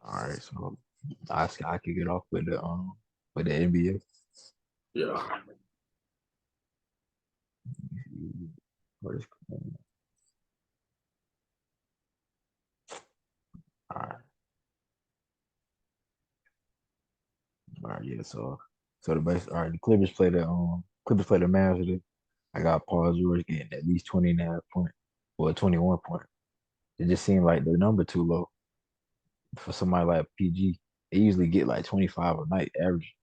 All right, so I kick it off with the NBA. Yeah. First, all right, all right, yeah. So the best. All right, the Clippers play the Mavs today. I got Paul George getting at least 20.5 points, well 21 points. It just seemed like the number too low for somebody like PG. They usually get like 25 a night average.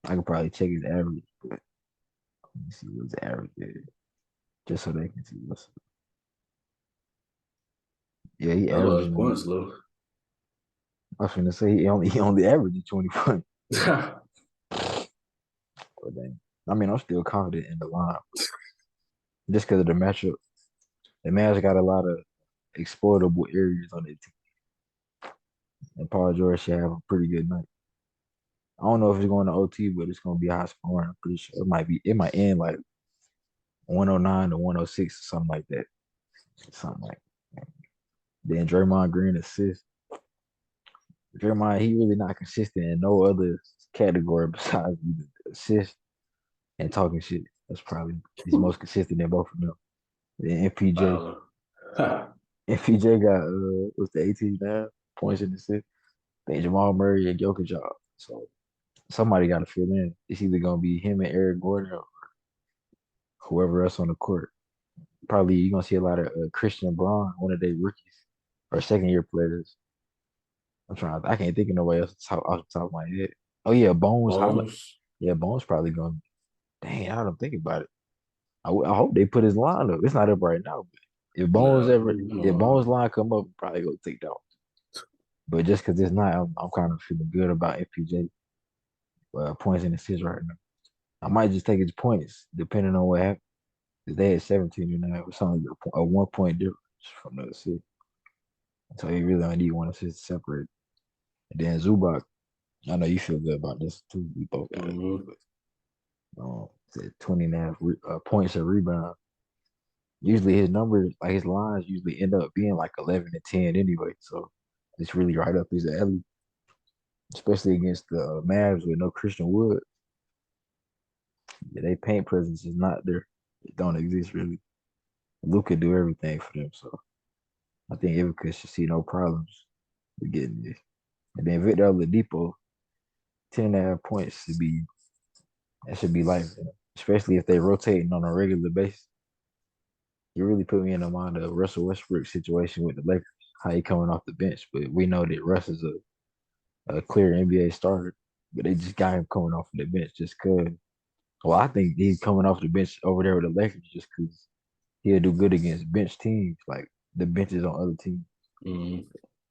I could probably check his average, but let me see what his average is, just so they can see what's. Yeah, he That was averaging. points, though. I was gonna say he only averages 20 points. But then, I mean, I'm still confident in the line just because of the matchup. The Mavs got a lot of exploitable areas on their team, and Paul George should have a pretty good night. I don't know if it's going to OT, but it's going to be high scoring. I'm pretty sure it might end like 109 to 106 or something like that. Something like that. Then Draymond Green assists. Draymond, he really not consistent in no other category besides assist and talking shit. That's probably he's most consistent in both of them. Then MPJ, Wow. MPJ got what's the 18 now points in the six. Think Jamal Murray and Jokic job. So somebody got to fill in. It's either gonna be him and Eric Gordon or whoever else on the court. Probably you're gonna see a lot of Christian Braun, one of their rookies or second year players. I can't think of nobody else off the top of my head. Oh yeah, Bones. Bones. Yeah, Bones probably gonna. Dang, I don't think about it. I hope they put his line up. It's not up right now. But Yeah. If Bones line come up, probably go take that one. But just because it's not, I'm kind of feeling good about FPJ points and assists right now. I might just take his points depending on what happens. If they had 17 and a half, it's only a 1 point difference from the assist. So he really only need one assist to separate. And then Zubac, I know you feel good about this too. We both got it. Mm-hmm. Said 20 and a half points a rebound. Usually his numbers, like his lines, usually end up being like 11 and 10 anyway. So it's really right up his alley, especially against the Mavs with no Christian Wood. Yeah, they paint presence is not there. It don't exist really. Luke could do everything for them. So I think Ivica should see no problems with getting this. And then Victor Oladipo, 10 and a half points should be life, especially if they rotating on a regular basis. You really put me in the mind of Russell Westbrook situation with the Lakers, how he coming off the bench, but we know that Russ is a clear NBA starter, but they just got him coming off of the bench just cause. Well, I think he's coming off the bench over there with the Lakers just cause he'll do good against bench teams, like the benches on other teams. Mm-hmm.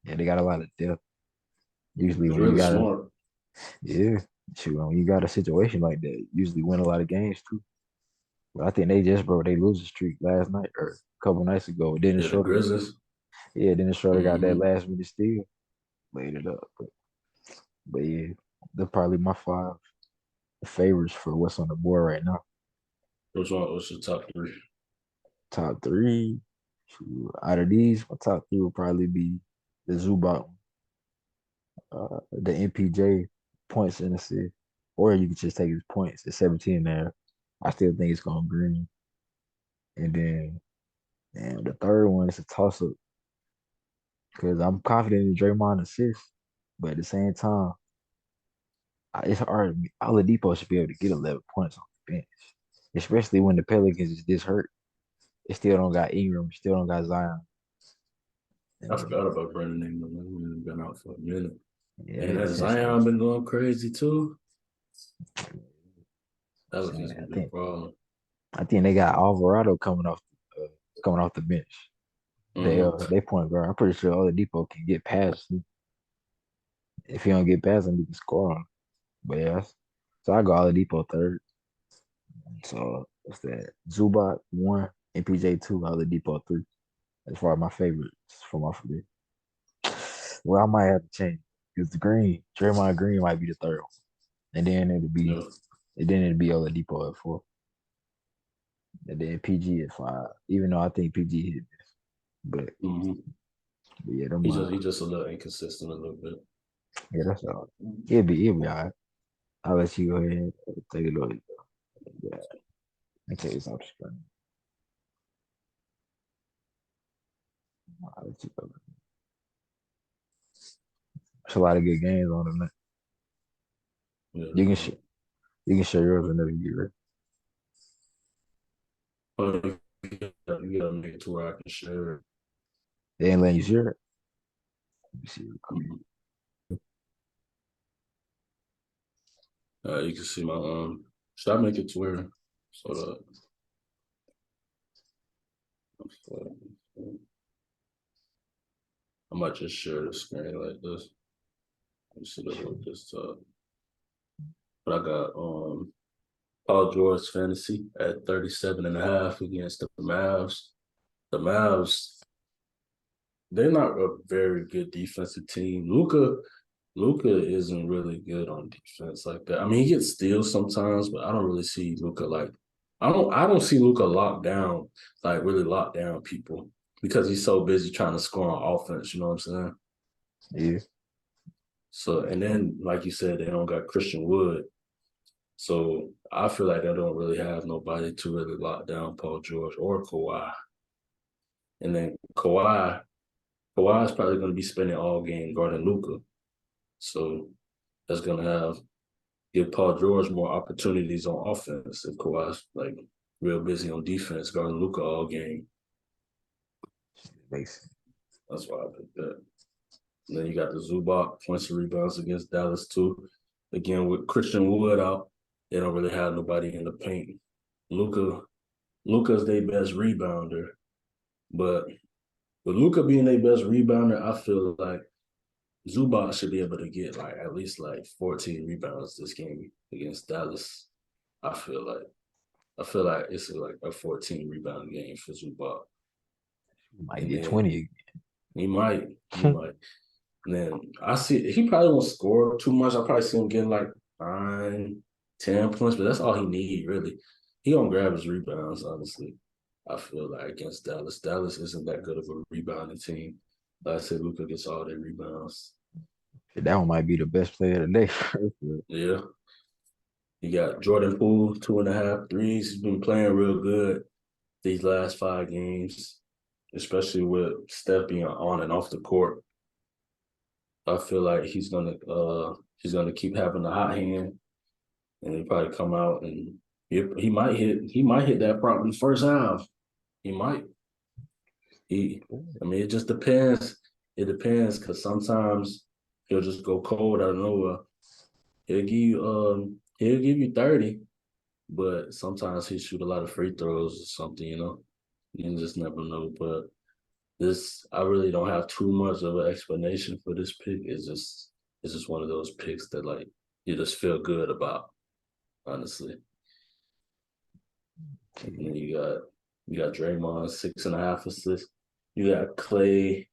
Yeah, they got a lot of depth. Usually It's when you really got a smart. yeah, shoot, when you got a situation like that, you usually win a lot of games too. But I think they just broke their losing streak last night or a couple nights ago. Yeah, the Grizzlies. Dennis Schroeder got that Mm-hmm. last minute steal, laid it up. But yeah, they're probably my five favorites for what's on the board right now. Which one was your top three? Top three, shoot, out of these, my top three will probably be the Zubac, the MPJ points and assists, or you could just take his points at 17 there. I still think it's going green. And then, and the third one is a toss up because I'm confident in Draymond assists, but at the same time, it's hard. Oladipo should be able to get 11 points off the bench, especially when the Pelicans is this hurt. They still don't got Ingram, still don't got Zion. I And forgot about Brandon Ingram. He's been out for a minute. yeah, And has since Zion been going crazy too? That was just I gonna be a think problem. they got Alvarado coming off the bench. Mm-hmm. They point guard. I'm pretty sure Oladipo can get past him. If he don't get past him, he can score on him. But yeah, so I go Oladipo third. So what's that? Zubac one, MPJ two, Oladipo three. As far as my favorites for my favorite. Well, I might have to change because the Green, Draymond Green might be the third one, and then Yeah. it'd be Oladipo at four, and then PG at five. Even though I think PG hit this, but Mm-hmm. But yeah, them, He just a little inconsistent a little bit. yeah, that's all. It'll be all right. I'll let you go ahead and take a look. Yeah, and take this off the screen. I'll let you go. There's a lot of good games on tonight. Yeah. You can sh you can share yours whenever you get ready. You gotta make it to where I can share it. They ain't letting you share it. Let me see. Mhm. You can see my should I make it to where so that I might just share the screen like this. You see the little this but I got Paul George fantasy at 37.5 against the Mavs. The Mavs, they're not a very good defensive team. Luca isn't really good on defense like that. I mean, he gets steals sometimes, but I don't really see Luca like I don't see Luca locked down, like really locked down people because he's so busy trying to score on offense, you know what I'm saying? Yeah, So and then like you said, they don't got Christian Wood. So I feel like they don't really have nobody to really lock down Paul George or Kawhi. And then Kawhi is probably going to be spending all game guarding Luca. So that's going to give Paul George more opportunities on offense if Kawhi's like real busy on defense guarding Luca all game. makes sense. That's why I picked that. And then you got the Zubac points and rebounds against Dallas too. Again with Christian Wood out, they don't really have nobody in the paint. Luca's their best rebounder, but with Luca being their best rebounder, I feel like Zubac should be able to get like at least like 14 rebounds this game against Dallas. I feel like I feel like it's like a 14 rebound game for Zubac. Might And get then 20. he might. And then I see he probably won't score too much. I probably see him getting like 9, 10 points, but that's all he need really. He gonna grab his rebounds, honestly. I feel like against Dallas. Dallas isn't that good of a rebounding team. Like I said, Luka gets all their rebounds. That one might be the best player today. Yeah. You got Jordan Poole, 2.5 threes. He's been playing real good these last 5 games, especially with Steph being on and off the court. I feel like he's gonna keep having a hot hand, and he probably come out and he might hit that prop in the first half. He might. I mean, it just depends. It depends because sometimes he'll just go cold out of nowhere. He'll give you 30, but sometimes he shoot a lot of free throws or something, you know. You just never know. But I really don't have too much of an explanation for this pick. It's just one of those picks that like you just feel good about, honestly. And then you got Draymond 6.5 assists. You got Clay,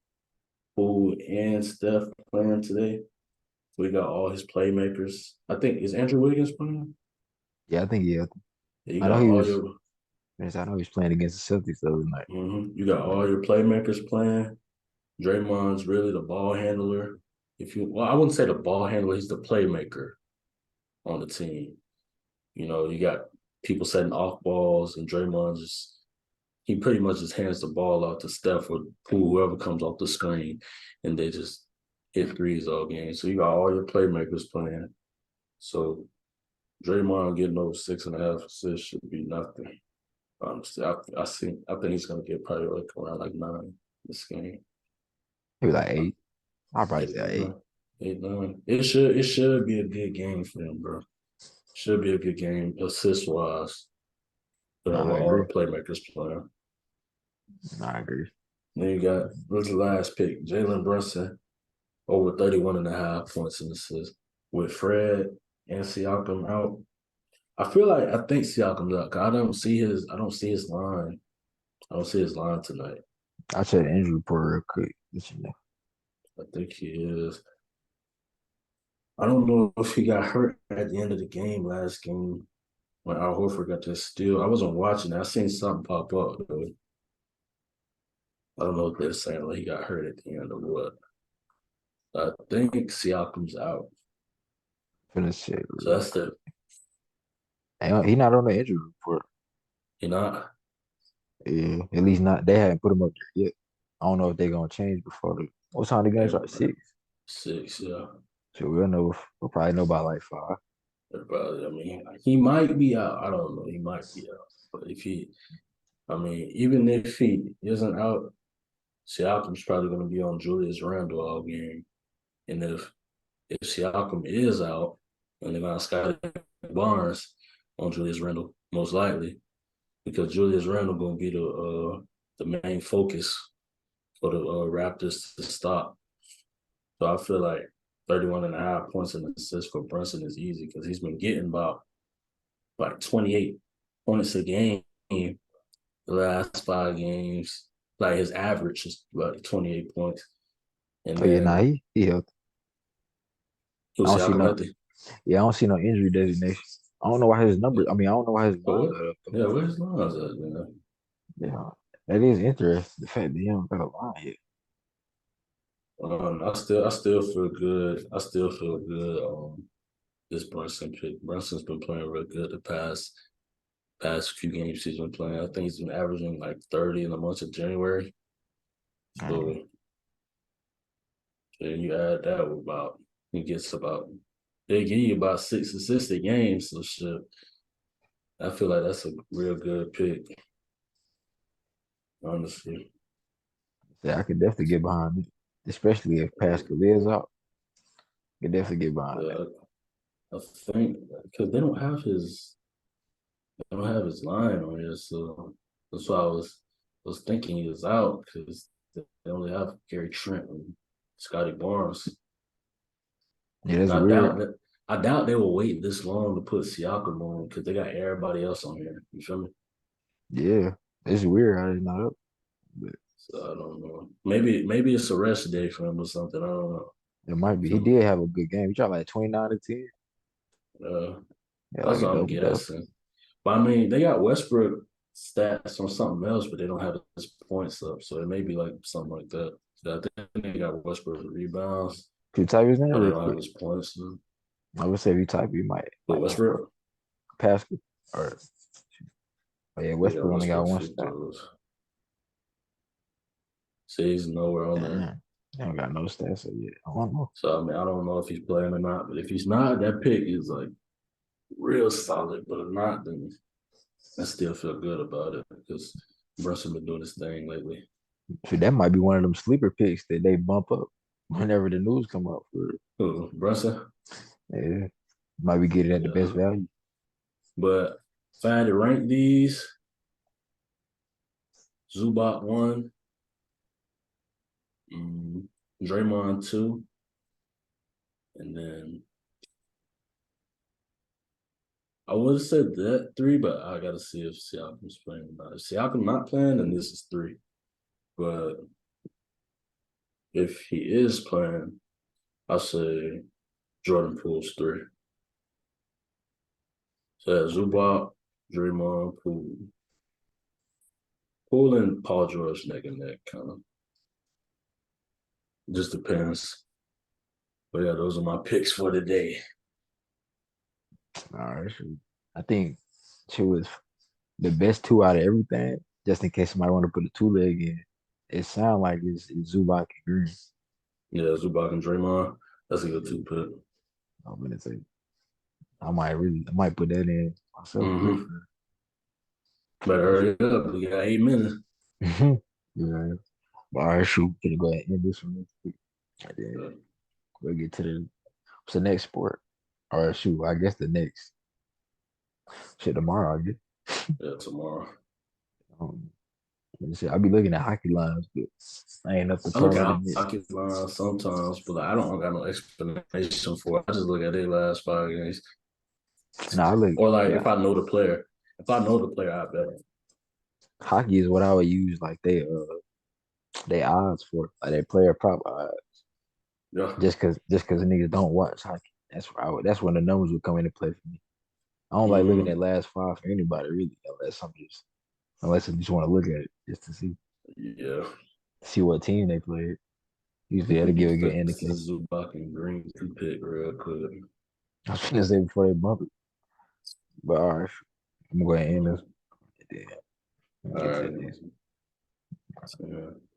Poole, and Steph playing today. We got all his playmakers. I think is Andrew Wiggins playing? Yeah, I think yeah. Yeah, you I know got he all was. your I know he was playing against the Celtics the other night. you got But all your playmakers playing. Draymond's really the ball handler. I wouldn't say the ball handler. He's the playmaker on the team. You got people setting off balls, and Draymond he pretty much just hands the ball out to Steph or whoever comes off the screen, and they just hit threes all game. So you got all your playmakers playing. So Draymond getting those 6.5 assists should be nothing. Honestly, I think he's gonna get probably like around like 9 this game. maybe like 8. I'll probably Eight, say 8. 8, 9. It should be a good game for him, bro. Should be a good game, assist wise. With No, I all agree. the playmakers playing. No, I agree. Then you got what's the last pick? Jalen Brunson over 31.5 points in assists. With Fred and Siakam out. I think Siakam's out. 'Cause I don't see his line. I don't see his line tonight. I'll check the injury report real quick. Let you know. I think he is. I don't know if he got hurt at the end of the game last game when Al Horford got that steal. I wasn't watching it. I seen something pop up though. I don't know what they're saying. Like he got hurt at the end of what? I think Siakam's out. Finna shit So real that's quick. the He not on the injury report. you know Yeah, at least not. They haven't put him up there yet. I don't know if they're gonna change before the. What time the game maybe start? 6. 6. Yeah, So we'll know. We'll probably know by like 5. probably. I mean, he might be out. I don't know. He might be out. But if he, I mean, even if he isn't out, Siakam's probably going to be on Julius Randle all game. And if Siakam is out, and they're going to Scotty Barnes on Julius Randle, most likely, because Julius Randle going to be the main focus for the Raptors to stop. So I feel like 31 and a half points and assists for Brunson is easy because he's been getting about like 28 points a game the last 5 games. Like his average is about 28 points. And Oh yeah, nah, then he healthy. I who's don't see Siakam no. healthy? Yeah, I don't see no injury designation. I don't know why his number. I mean, I don't know why his So line what? not up though. Yeah, where's Lons at? Yeah, that is interesting. The fact that he don't got a line yet. I still feel good. I still feel good. This Brunson pick. Brunson's been playing real good the past few games he's been playing. I think he's been averaging like 30 in the month of January. Man, So then you add that with he gets about they give you about 6 assists a game. So shit, I feel like that's a real good pick, honestly. yeah, I could definitely get behind it, especially if Pascal is out. I could definitely get behind that. Yeah, I think because they don't have his line on here, so that's why I was thinking he was out because they only have Gary Trent and Scotty Barnes. Yeah, And that's weird. I doubt they will wait this long to put Siakam on because they got everybody else on here. You feel me? Yeah, it's weird how it's not up. But So I don't know. Maybe it's a rest day for him or something. I don't know. it might You be. feel He me? did have a good game. He shot like 29 to 10. Yeah, like That's a what I'm double double. guessing. But I mean, they got Westbrook stats on something else, but they don't have his points up. So it may be like something like that. So I think they got Westbrook rebounds, Could you type his name but they real don't have quick? his points. I would say if you type, you But might pop up. Westbrook, Pascal or oh yeah, they got Westbrook only got Westbrook one free stop. throws. So he's nowhere on there. Damn, they don't got no stats yet. I don't know. So I mean, I don't know if he's playing or not. But if he's not, that pick is like real solid. But if not, then I still feel good about it because Brunson been doing his thing lately. So that might be one of them sleeper picks that they bump up whenever the news come up for. Who, Brunson? Yeah, might be getting at the best Yeah. value. But if I had to rank these, Zubac one, mm, Draymond two, and then I would have said that three, but I gotta see if Siakam's playing or not. If Siakam not playing, then this is three. But if he is playing, I'll say Jordan Poole's three. So yeah, Zubac, Draymond, Poole and Paul George neck and neck, kind of. Just depends. But yeah, those are my picks for the day. All right, so I think she was the best two out of everything. Just in case somebody want to put a two leg in, it sounds like it's Zubac and Green. Yeah, Zubac and Draymond. That's a good two pick. I'm gonna say I might put that in myself for Mm-hmm. real. Better hurry up. We got 8 minutes. Yeah. But all right, shoot, gonna go ahead and end this one real quick. And then Yeah, we'll get to what's the next sport? All right, shoot, I guess the next shit tomorrow, I guess. yeah, tomorrow. Um, let me see. I'll be looking at hockey lines, but I ain't up to I look par in at it. hockey lines sometimes, but like, I don't got no explanation for it. I just look at their last 5 games. No, I look, Or like yeah, if I know the player. If I know the player, I bet. hockey is what I would use like they odds for, like they player prop odds. Yeah. Just cause the niggas don't watch hockey. That's when the numbers would come into play for me. I don't like looking Mm-hmm. at last five for anybody really, unless I just want to look at it just to see. Yeah. See what team they played. Usually Let that'll me give get a good the indicator. Zubac and Green pick real quick. I was gonna say before they bump it, but all right, I'm gonna go ahead and end Mm, this. Yeah, all get to right. this. So, yeah.